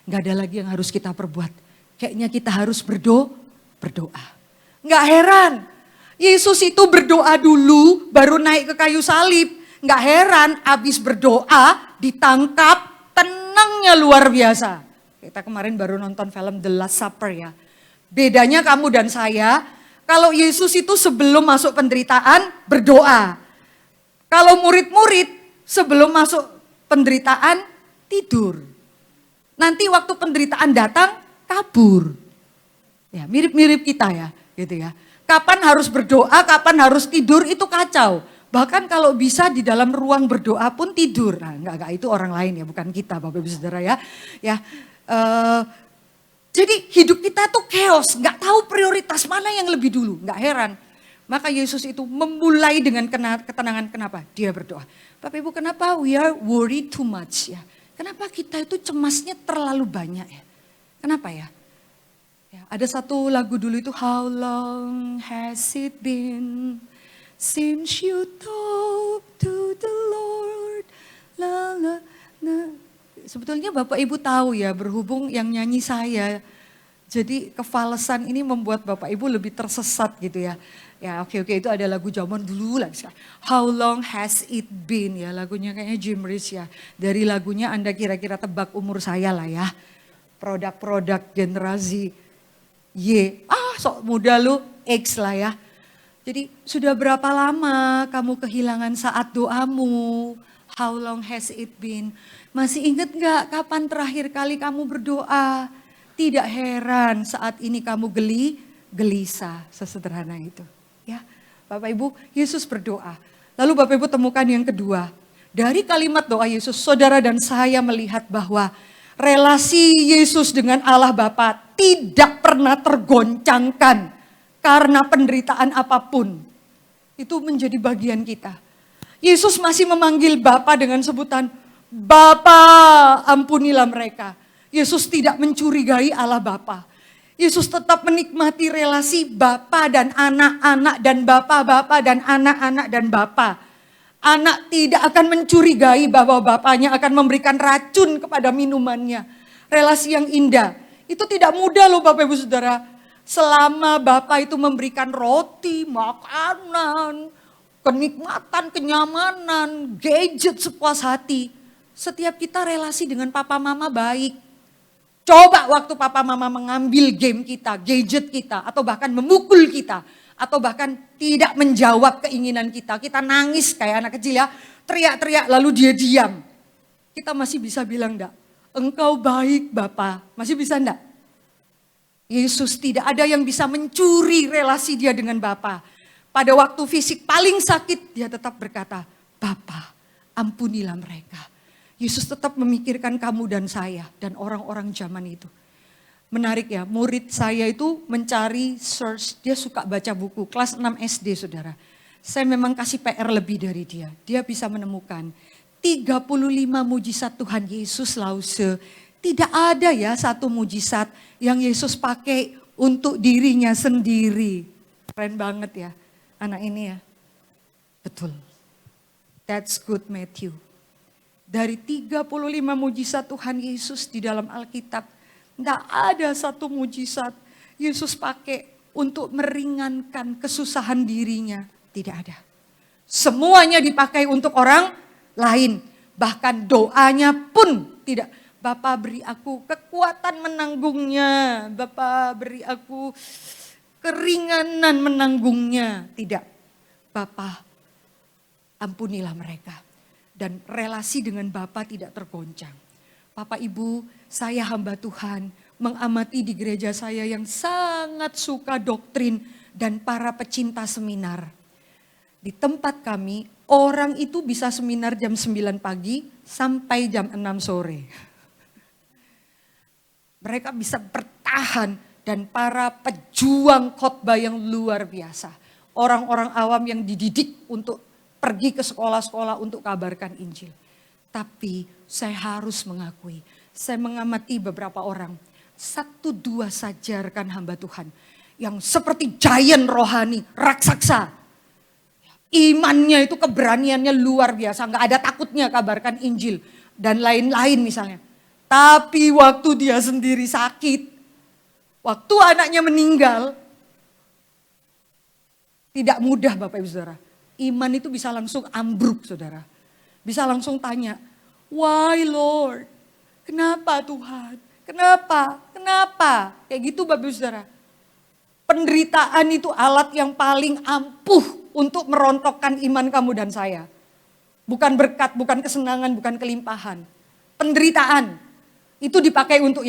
nggak ada lagi yang harus kita perbuat. Kayaknya kita harus berdoa. Nggak heran, Yesus itu berdoa dulu, baru naik ke kayu salib. Nggak heran, abis berdoa, ditangkap, tenangnya luar biasa. Kita kemarin baru nonton film The Last Supper ya. Bedanya kamu dan saya, kalau Yesus itu sebelum masuk penderitaan, berdoa. Kalau murid-murid, sebelum masuk penderitaan, tidur. Nanti waktu penderitaan datang, kabur. Ya, mirip-mirip kita ya, gitu ya. Kapan harus berdoa, kapan harus tidur, itu kacau. Bahkan kalau bisa di dalam ruang berdoa pun tidur. Nah, enggak itu orang lain ya, bukan kita Bapak Ibu Saudara ya. Jadi hidup kita tuh chaos, enggak tahu prioritas mana yang lebih dulu, enggak heran. Maka Yesus itu memulai dengan ketenangan. Kenapa? Dia berdoa. Bapak Ibu, kenapa we are worried too much ya? Kenapa kita itu cemasnya terlalu banyak ya? Kenapa ya? Ada satu lagu dulu itu, How long has it been since you talk to the Lord? La, la, la. Sebetulnya Bapak Ibu tahu ya, berhubung yang nyanyi saya. Jadi kefalesan ini membuat Bapak Ibu lebih tersesat gitu ya. Ya oke, itu ada lagu zaman dulu lah. How long has it been ya, lagunya kayaknya Jim Reeves ya. Dari lagunya Anda kira-kira tebak umur saya lah ya. Produk-produk generasi Y, sok muda lu, X lah ya. Jadi sudah berapa lama kamu kehilangan saat doamu? How long has it been? Masih ingat gak kapan terakhir kali kamu berdoa? Tidak heran saat ini kamu gelisah, sesederhana itu. Ya, Bapak Ibu, Yesus berdoa. Lalu Bapak Ibu temukan yang kedua. Dari kalimat doa Yesus, saudara dan saya melihat bahwa relasi Yesus dengan Allah Bapa tidak pernah tergoncangkan karena penderitaan apapun. Itu menjadi bagian kita. Yesus masih memanggil Bapa dengan sebutan, Bapa, ampunilah mereka. Yesus tidak mencurigai Allah Bapa. Yesus tetap menikmati relasi Bapa dan anak-anak dan Bapa dan anak-anak dan Bapa. Anak tidak akan mencurigai bahwa bapaknya akan memberikan racun kepada minumannya. Relasi yang indah. Itu tidak mudah loh Bapak Ibu Saudara. Selama Bapak itu memberikan roti, makanan, kenikmatan, kenyamanan, gadget sepuas hati. Setiap kita relasi dengan papa mama baik. Coba waktu papa mama mengambil game kita, gadget kita, atau bahkan memukul kita. Atau bahkan tidak menjawab keinginan kita. Kita nangis kayak anak kecil ya. Teriak-teriak lalu dia diam. Kita masih bisa bilang enggak? Engkau baik Bapa. Masih bisa enggak? Yesus tidak ada yang bisa mencuri relasi dia dengan Bapa. Pada waktu fisik paling sakit dia tetap berkata, Bapa ampunilah mereka. Yesus tetap memikirkan kamu dan saya dan orang-orang zaman itu. Menarik ya, murid saya itu mencari search, dia suka baca buku, kelas 6 SD saudara. Saya memang kasih PR lebih dari dia, dia bisa menemukan 35 mujizat Tuhan Yesus Lause. Tidak ada ya satu mujizat yang Yesus pakai untuk dirinya sendiri. Keren banget ya anak ini ya. Betul. That's good Matthew. Dari 35 mujizat Tuhan Yesus di dalam Alkitab, tidak ada satu mujizat Yesus pakai untuk meringankan kesusahan dirinya. Tidak ada. Semuanya dipakai untuk orang lain. Bahkan doanya pun tidak. Bapa beri aku kekuatan menanggungnya. Bapa beri aku keringanan menanggungnya. Tidak. Bapa ampunilah mereka. Dan relasi dengan Bapa tidak tergoncang. Bapak Ibu, saya hamba Tuhan mengamati di gereja saya yang sangat suka doktrin dan para pecinta seminar. Di tempat kami, orang itu bisa seminar jam 9 pagi sampai jam 6 sore. Mereka bisa bertahan dan para pejuang khotbah yang luar biasa. Orang-orang awam yang dididik untuk pergi ke sekolah-sekolah untuk kabarkan Injil. Tapi saya harus mengakui, saya mengamati beberapa orang. 1-2 saja rekan hamba Tuhan. Yang seperti giant rohani, raksasa. Imannya itu keberaniannya luar biasa. Gak ada takutnya kabarkan Injil. Dan lain-lain misalnya. Tapi waktu dia sendiri sakit. Waktu anaknya meninggal. Tidak mudah Bapak Ibu Saudara. Iman itu bisa langsung ambruk saudara. Bisa langsung tanya, why Lord? Kenapa Tuhan? Kenapa? Kenapa? Kayak gitu Bapak Ibu Saudara. Penderitaan itu alat yang paling ampuh untuk merontokkan iman kamu dan saya. Bukan berkat, bukan kesenangan, bukan kelimpahan. Penderitaan. Itu dipakai untuk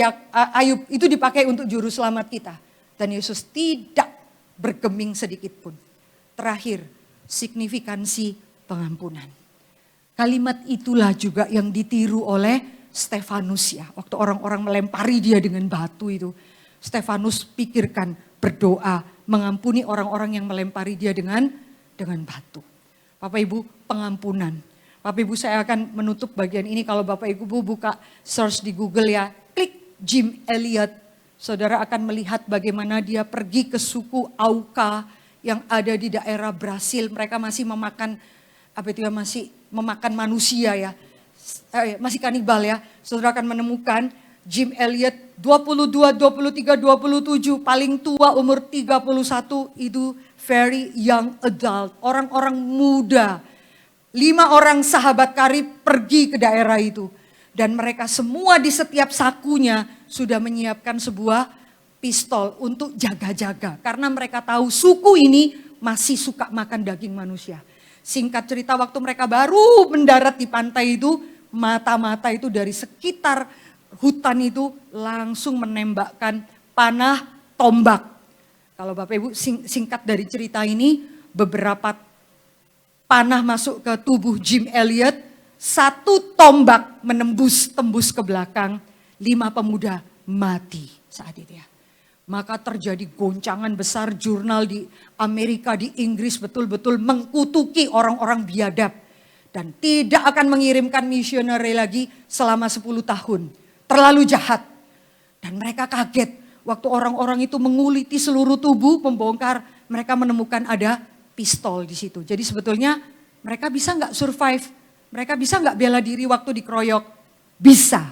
Ayub, itu dipakai untuk juru selamat kita. Dan Yesus tidak bergeming sedikit pun. Terakhir, signifikansi pengampunan. Kalimat itulah juga yang ditiru oleh Stefanus ya. Waktu orang-orang melempari dia dengan batu itu. Stefanus pikirkan berdoa mengampuni orang-orang yang melempari dia dengan batu. Bapak Ibu, pengampunan. Bapak Ibu, saya akan menutup bagian ini kalau Bapak Ibu buka search di Google ya. Klik Jim Elliot. Saudara akan melihat bagaimana dia pergi ke suku Auca yang ada di daerah Brasil. Mereka masih memakan masih memakan manusia ya. Masih kanibal ya. Saudara akan menemukan Jim Elliot 22, 23, 27 paling tua umur 31 itu very young adult. Orang-orang muda. 5 orang sahabat karib pergi ke daerah itu. Dan mereka semua di setiap sakunya sudah menyiapkan sebuah pistol untuk jaga-jaga. Karena mereka tahu suku ini masih suka makan daging manusia. Singkat cerita waktu mereka baru mendarat di pantai itu, mata-mata itu dari sekitar hutan itu langsung menembakkan panah tombak. Kalau Bapak Ibu singkat dari cerita ini, beberapa panah masuk ke tubuh Jim Elliot, 1 tombak tembus ke belakang, 5 pemuda mati saat itu ya. Maka terjadi goncangan besar, jurnal di Amerika, di Inggris betul-betul mengkutuki orang-orang biadab. Dan tidak akan mengirimkan misioneri lagi selama 10 tahun. Terlalu jahat. Dan mereka kaget waktu orang-orang itu menguliti seluruh tubuh, membongkar, mereka menemukan ada pistol di situ. Jadi sebetulnya mereka bisa nggak survive? Mereka bisa nggak bela diri waktu dikeroyok? Bisa.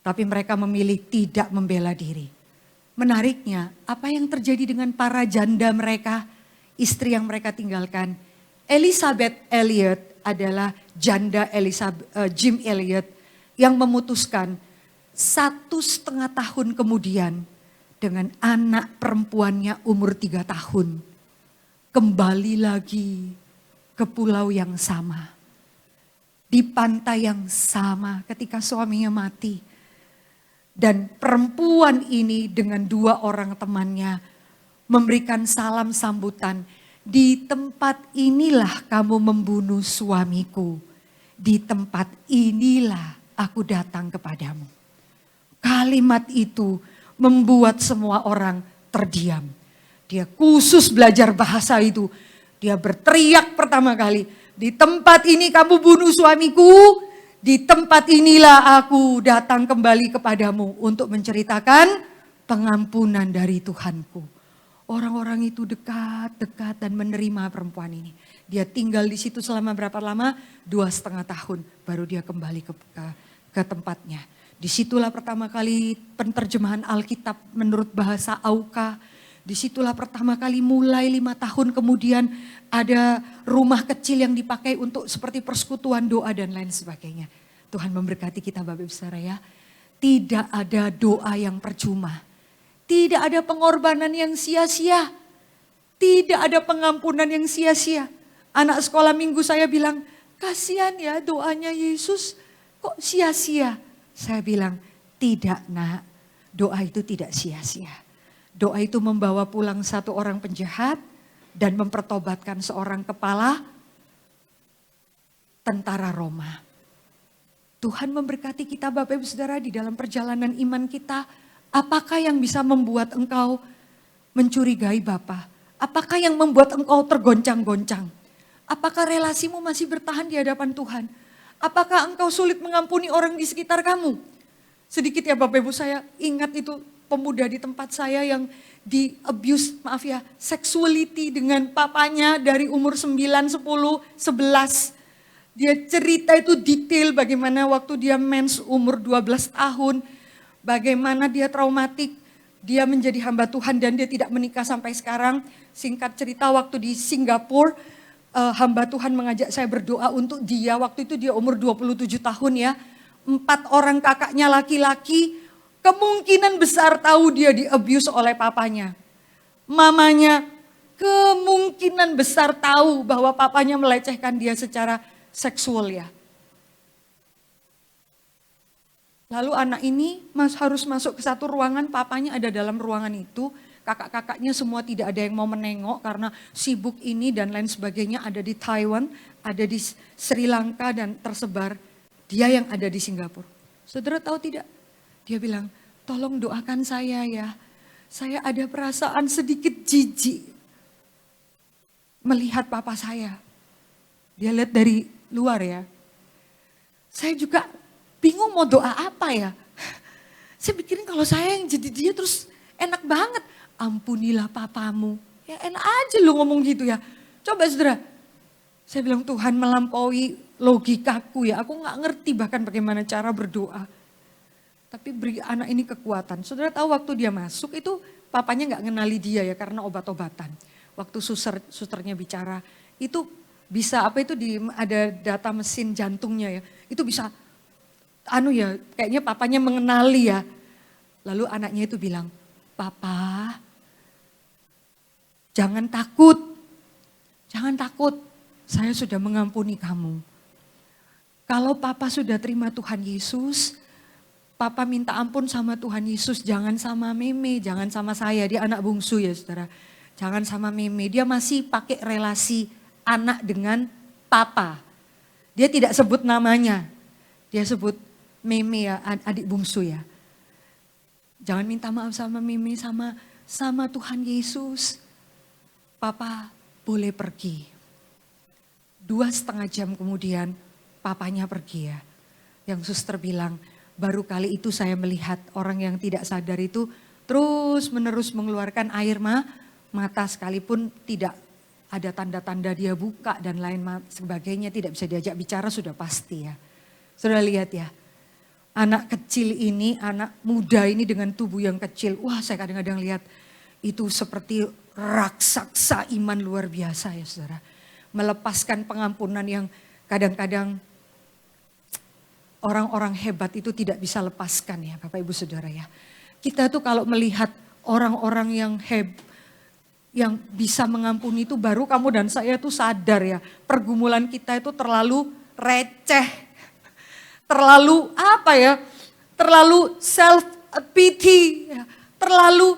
Tapi mereka memilih tidak membela diri. Menariknya, apa yang terjadi dengan para janda mereka, istri yang mereka tinggalkan? Elizabeth Elliot adalah janda Jim Elliot yang memutuskan 1,5 tahun kemudian dengan anak perempuannya umur 3 tahun. Kembali lagi ke pulau yang sama. Di pantai yang sama ketika suaminya mati. Dan perempuan ini dengan 2 orang temannya memberikan salam sambutan. Di tempat inilah kamu membunuh suamiku. Di tempat inilah aku datang kepadamu. Kalimat itu membuat semua orang terdiam. Dia khusus belajar bahasa itu. Dia berteriak pertama kali. Di tempat ini kamu bunuh suamiku. Di tempat inilah aku datang kembali kepadamu untuk menceritakan pengampunan dari Tuhanku. Orang-orang itu dekat dan menerima perempuan ini. Dia tinggal di situ selama berapa lama? 2,5 tahun. Baru dia kembali ke tempatnya. Disitulah pertama kali penerjemahan Alkitab menurut bahasa Auka. Disitulah pertama kali mulai 5 tahun kemudian ada rumah kecil yang dipakai untuk seperti persekutuan doa dan lain sebagainya. Tuhan memberkati kita Bapak Ibu Saudara ya. Tidak ada doa yang percuma. Tidak ada pengorbanan yang sia-sia. Tidak ada pengampunan yang sia-sia. Anak sekolah minggu saya bilang, kasihan ya doanya Yesus kok sia-sia. Saya bilang, tidak nak, doa itu tidak sia-sia. Doa itu membawa pulang satu orang penjahat dan mempertobatkan seorang kepala tentara Roma. Tuhan memberkati kita Bapak Ibu Saudara di dalam perjalanan iman kita. Apakah yang bisa membuat engkau mencurigai Bapa? Apakah yang membuat engkau tergoncang-goncang? Apakah relasimu masih bertahan di hadapan Tuhan? Apakah engkau sulit mengampuni orang di sekitar kamu? Sedikit ya Bapak Ibu, saya ingat itu pemuda di tempat saya yang di abuse, sexuality dengan papanya dari umur 9, 10, 11. Dia cerita itu detail bagaimana waktu dia mens umur 12 tahun. Bagaimana dia traumatik, dia menjadi hamba Tuhan dan dia tidak menikah sampai sekarang. Singkat cerita waktu di Singapura, hamba Tuhan mengajak saya berdoa untuk dia. Waktu itu dia umur 27 tahun ya. 4 orang kakaknya laki-laki, kemungkinan besar tahu dia di-abuse oleh papanya. Mamanya kemungkinan besar tahu bahwa papanya melecehkan dia secara seksual ya. Lalu anak ini harus masuk ke satu ruangan, papanya ada dalam ruangan itu. Kakak-kakaknya semua tidak ada yang mau menengok karena sibuk ini dan lain sebagainya. Ada di Taiwan, ada di Sri Lanka dan tersebar. Dia yang ada di Singapura. Saudara tahu tidak? Dia bilang, tolong doakan saya ya. Saya ada perasaan sedikit jijik melihat papa saya. Dia lihat dari luar ya. Saya juga bingung mau doa apa ya. Saya pikirin kalau saya yang jadi dia terus enak banget. Ampunilah papamu. Ya enak aja lu ngomong gitu ya. Coba saudara. Saya bilang Tuhan melampaui logikaku ya. Aku gak ngerti bahkan bagaimana cara berdoa. Tapi beri anak ini kekuatan. Saudara tahu waktu dia masuk itu papanya gak ngenali dia ya karena obat-obatan. Waktu susternya bicara itu bisa ada data mesin jantungnya ya. Itu bisa kayaknya papanya mengenali ya. Lalu anaknya itu bilang, Papa, jangan takut. Jangan takut, saya sudah mengampuni kamu. Kalau Papa sudah terima Tuhan Yesus, Papa minta ampun sama Tuhan Yesus, jangan sama Meme, jangan sama saya. Dia anak bungsu ya saudara. Jangan sama Meme, dia masih pakai relasi anak dengan Papa. Dia tidak sebut namanya, dia sebut Meme ya, adik bungsu ya. Jangan minta maaf sama Meme, sama Tuhan Yesus. Papa boleh pergi. 2,5 jam kemudian papanya pergi ya. Yang suster bilang, baru kali itu saya melihat orang yang tidak sadar itu terus menerus mengeluarkan air mata sekalipun tidak ada tanda-tanda dia buka dan lain sebagainya. Tidak bisa diajak bicara sudah pasti ya. Sudah lihat ya. Anak kecil ini, anak muda ini dengan tubuh yang kecil. Wah saya kadang-kadang lihat itu seperti raksasa iman luar biasa ya saudara. Melepaskan pengampunan yang kadang-kadang orang-orang hebat itu tidak bisa lepaskan ya Bapak Ibu Saudara ya. Kita tuh kalau melihat orang-orang yang bisa mengampuni itu baru kamu dan saya tuh sadar ya. Pergumulan kita itu terlalu receh. Terlalu terlalu self pity, ya. Terlalu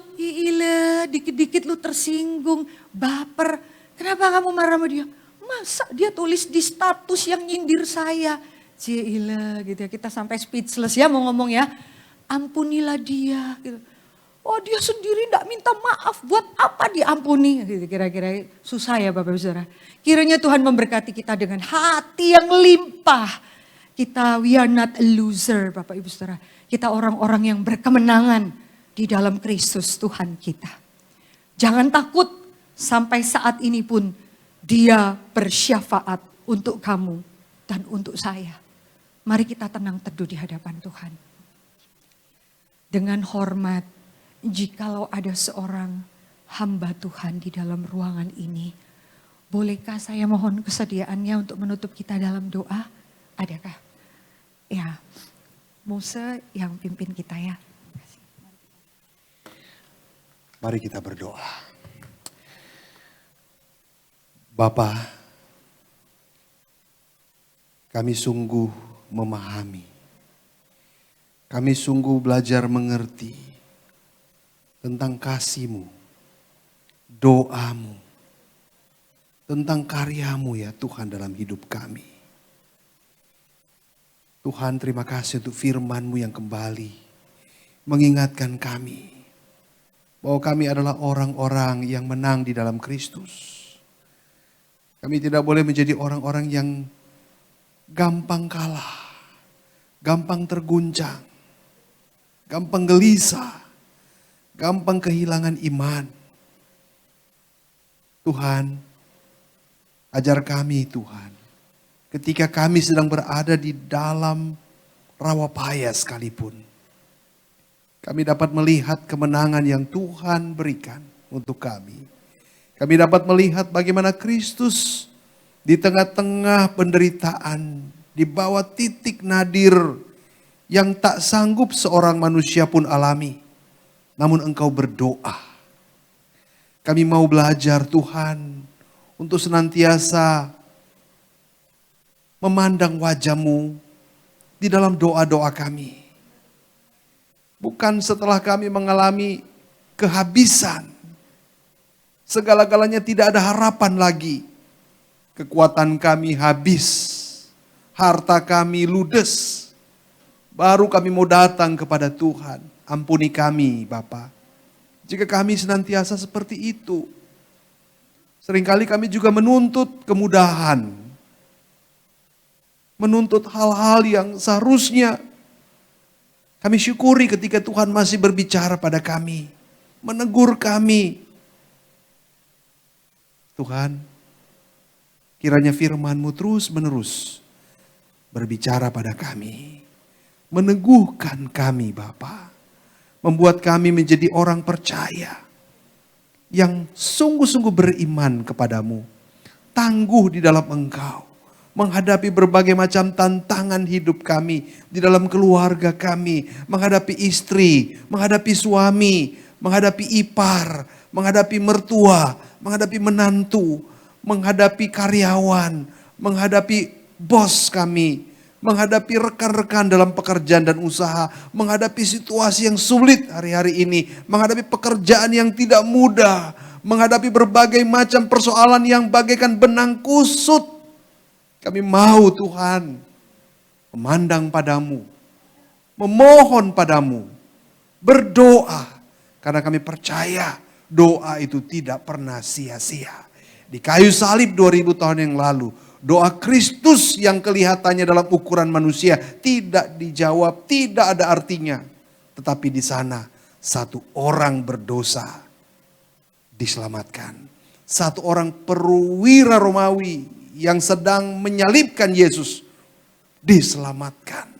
dikit-dikit lu tersinggung, baper. Kenapa kamu marah sama dia? Masa dia tulis di status yang nyindir saya? Gitu ya, kita sampai speechless ya mau ngomong ya. Ampunilah dia gitu. Oh dia sendiri enggak minta maaf, buat apa diampuni? Gitu, kira-kira susah ya Bapak Ibu Saudara. Kiranya Tuhan memberkati kita dengan hati yang limpah. We are not a loser Bapak Ibu Saudara. Kita orang-orang yang berkemenangan di dalam Kristus Tuhan kita. Jangan takut, sampai saat ini pun Dia bersyafaat untuk kamu dan untuk saya. Mari kita tenang teduh di hadapan Tuhan. Dengan hormat, jikalau ada seorang hamba Tuhan di dalam ruangan ini, bolehkah saya mohon kesediaannya untuk menutup kita dalam doa? Adakah? Ya, Mose yang pimpin kita ya. Mari kita berdoa. Bapa, kami sungguh memahami. Kami sungguh belajar mengerti tentang kasih-Mu, doa-Mu, tentang karya-Mu ya Tuhan dalam hidup kami. Tuhan, terima kasih untuk firman-Mu yang kembali mengingatkan kami bahwa kami adalah orang-orang yang menang di dalam Kristus. Kami tidak boleh menjadi orang-orang yang gampang kalah, gampang terguncang, gampang gelisah, gampang kehilangan iman. Tuhan, ajar kami Tuhan, ketika kami sedang berada di dalam rawa payah sekalipun, kami dapat melihat kemenangan yang Tuhan berikan untuk kami. Kami dapat melihat bagaimana Kristus di tengah-tengah penderitaan, di bawah titik nadir yang tak sanggup seorang manusia pun alami. Namun Engkau berdoa. Kami mau belajar Tuhan untuk senantiasa memandang wajah-Mu di dalam doa-doa kami. Bukan setelah kami mengalami kehabisan, segala-galanya tidak ada harapan lagi. Kekuatan kami habis, harta kami ludes. Baru kami mau datang kepada Tuhan. Ampuni kami Bapa, jika kami senantiasa seperti itu. Seringkali kami juga menuntut kemudahan. Menuntut hal-hal yang seharusnya kami syukuri ketika Tuhan masih berbicara pada kami. Menegur kami. Tuhan, kiranya firman-Mu terus menerus berbicara pada kami. Meneguhkan kami Bapa. Membuat kami menjadi orang percaya. Yang sungguh-sungguh beriman kepadamu. Tangguh di dalam Engkau. Menghadapi berbagai macam tantangan hidup kami. Di dalam keluarga kami. Menghadapi istri. Menghadapi suami. Menghadapi ipar. Menghadapi mertua. Menghadapi menantu, menghadapi karyawan, menghadapi bos kami, menghadapi rekan-rekan dalam pekerjaan dan usaha, menghadapi situasi yang sulit hari-hari ini, menghadapi pekerjaan yang tidak mudah, menghadapi berbagai macam persoalan yang bagaikan benang kusut. Kami mau Tuhan memandang padamu, memohon padamu, berdoa, karena kami percaya doa itu tidak pernah sia-sia. Di kayu salib 2000 tahun yang lalu, doa Kristus yang kelihatannya dalam ukuran manusia tidak dijawab, tidak ada artinya. Tetapi di sana satu orang berdosa diselamatkan. Satu orang perwira Romawi yang sedang menyalibkan Yesus diselamatkan.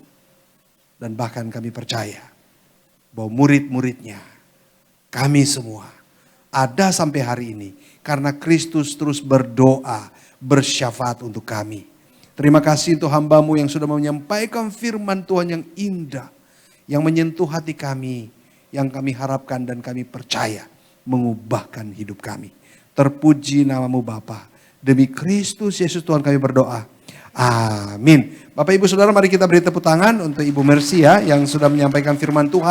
Dan bahkan kami percaya bahwa murid-muridnya, kami semua, ada sampai hari ini karena Kristus terus berdoa, bersyafaat untuk kami. Terima kasih untuk hamba-Mu yang sudah menyampaikan firman Tuhan yang indah, yang menyentuh hati kami, yang kami harapkan dan kami percaya mengubahkan hidup kami. Terpuji nama-Mu Bapa. Demi Kristus Yesus Tuhan kami berdoa. Amin. Bapak Ibu Saudara, mari kita beri tepuk tangan untuk Ibu Mercy ya yang sudah menyampaikan firman Tuhan.